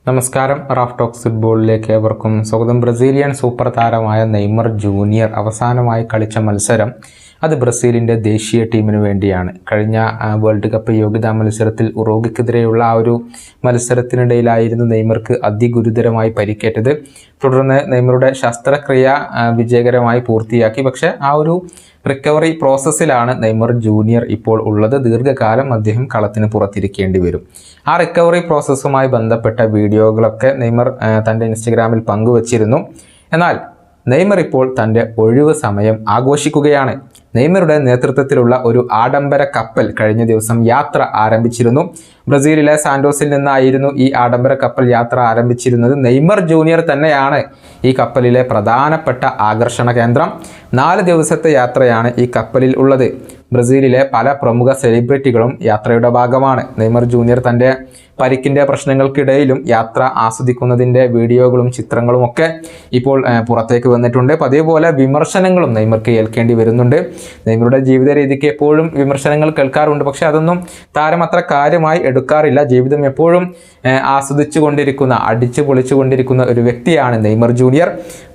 നമസ്കാരം. Raf talks ഫുട്ബോളിലേക്ക് ഏവർക്കും സ്വാഗതം. ബ്രസീലിയൻ സൂപ്പർ താരമായ നെയ്മർ ജൂനിയർ അവസാനമായി കളിച്ച മത്സരം അത് ബ്രസീലിൻ്റെ ദേശീയ ടീമിന് വേണ്ടിയാണ്. കഴിഞ്ഞ വേൾഡ് കപ്പ് യോഗ്യതാ മത്സരത്തിൽ ഉറുഗ്വേക്കെതിരെയുള്ള ആ ഒരു മത്സരത്തിനിടയിലായിരുന്നു നെയ്മർക്ക് അതിഗുരുതരമായി പരിക്കേറ്റത്. തുടർന്ന് നെയ്മറുടെ ശസ്ത്രക്രിയ വിജയകരമായി പൂർത്തിയാക്കി. പക്ഷേ ആ ഒരു റിക്കവറി പ്രോസസ്സിലാണ് നെയ്മർ ജൂനിയർ ഇപ്പോൾ ഉള്ളത്. ദീർഘകാലം അദ്ദേഹം കളത്തിന് പുറത്തിരിക്കേണ്ടി വരും. ആ റിക്കവറി പ്രോസസ്സുമായി ബന്ധപ്പെട്ട വീഡിയോകളൊക്കെ നെയ്മർ തൻ്റെ ഇൻസ്റ്റഗ്രാമിൽ പങ്കുവച്ചിരുന്നു. എന്നാൽ നെയ്മർ ഇപ്പോൾ തൻ്റെ ഒഴിവ് സമയം ആഘോഷിക്കുകയാണ്. നെയ്മറുടെ നേതൃത്വത്തിലുള്ള ഒരു ആഡംബര കപ്പൽ കഴിഞ്ഞ ദിവസം യാത്ര ആരംഭിച്ചിരുന്നു. ബ്രസീലിലെ സാന്റോസിൽ നിന്നായിരുന്നു ഈ ആഡംബര കപ്പൽ യാത്ര ആരംഭിച്ചിരുന്നത്. നെയ്മർ ജൂനിയർ തന്നെയാണ് ഈ കപ്പലിലെ പ്രധാനപ്പെട്ട ആകർഷണ കേന്ദ്രം. 4 ദിവസത്തെ യാത്രയാണ് ഈ കപ്പലിൽ ഉള്ളത്. ബ്രസീലിലെ പല പ്രമുഖ സെലിബ്രിറ്റികളും യാത്രയുടെ ഭാഗമാണ്. നെയ്മർ ജൂനിയർ തൻ്റെ പരിക്കിൻ്റെ പ്രശ്നങ്ങൾക്കിടയിലും യാത്ര ആസ്വദിക്കുന്നതിൻ്റെ വീഡിയോകളും ചിത്രങ്ങളും ഒക്കെ ഇപ്പോൾ പുറത്തേക്ക് വന്നിട്ടുണ്ട്. അതേപോലെ വിമർശനങ്ങളും നെയ്മർക്ക് ഏൽക്കേണ്ടി വരുന്നുണ്ട്. നെയ്മറുടെ ജീവിത രീതിക്ക് എപ്പോഴും വിമർശനങ്ങൾ കേൾക്കാറുണ്ട്. പക്ഷേ അതൊന്നും താരം അത്ര കാര്യമായി എടുക്കാറില്ല. ജീവിതം എപ്പോഴും ആസ്വദിച്ചു കൊണ്ടിരിക്കുന്ന, അടിച്ചു പൊളിച്ചു കൊണ്ടിരിക്കുന്ന ഒരു വ്യക്തിയാണ് നെയ്മർ ജൂനിയർ.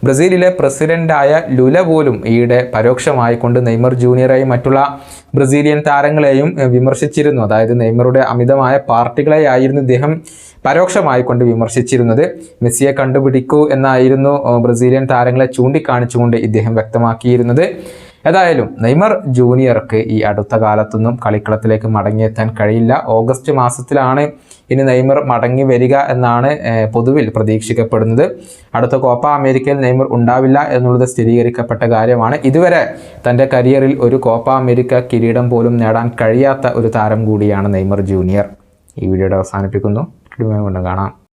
ബ്രസീലിലെ പ്രസിഡന്റായ ലുല പോലും ഈയിടെ പരോക്ഷമായി കൊണ്ട് നെയ്മർ ജൂനിയറെയും മറ്റുള്ള ബ്രസീലിയൻ താരങ്ങളെയും വിമർശിച്ചിരുന്നു. അതായത് നെയ്മറുടെ അമിതമായ പാർട്ടികളെയായിരുന്നു ഇദ്ദേഹം പരോക്ഷമായി കൊണ്ട് വിമർശിച്ചിരുന്നത്. മെസ്സിയെ കണ്ടുപിടിക്കൂ എന്നായിരുന്നു ബ്രസീലിയൻ താരങ്ങളെ ചൂണ്ടിക്കാണിച്ചുകൊണ്ട് ഇദ്ദേഹം വ്യക്തമാക്കിയിരുന്നത്. ഏതായാലും നെയ്മർ ജൂനിയർക്ക് ഈ അടുത്ത കാലത്തൊന്നും കളിക്കളത്തിലേക്ക് മടങ്ങിയെത്താൻ കഴിയില്ല. ഓഗസ്റ്റ് മാസത്തിലാണ് ഇനി നെയ്മർ മടങ്ങി വരിക എന്നാണ് പൊതുവിൽ പ്രതീക്ഷിക്കപ്പെടുന്നത്. അടുത്ത കോപ്പ അമേരിക്കയിൽ നെയ്മർ ഉണ്ടാവില്ല എന്നുള്ളത് സ്ഥിരീകരിക്കപ്പെട്ട കാര്യമാണ്. ഇതുവരെ തൻ്റെ കരിയറിൽ ഒരു കോപ്പ അമേരിക്ക കിരീടം പോലും നേടാൻ കഴിയാത്ത ഒരു താരം കൂടിയാണ് നെയ്മർ ജൂനിയർ. ഈ വീഡിയോയുടെ അവസാനിപ്പിക്കുന്നു. വീണ്ടും കാണാം.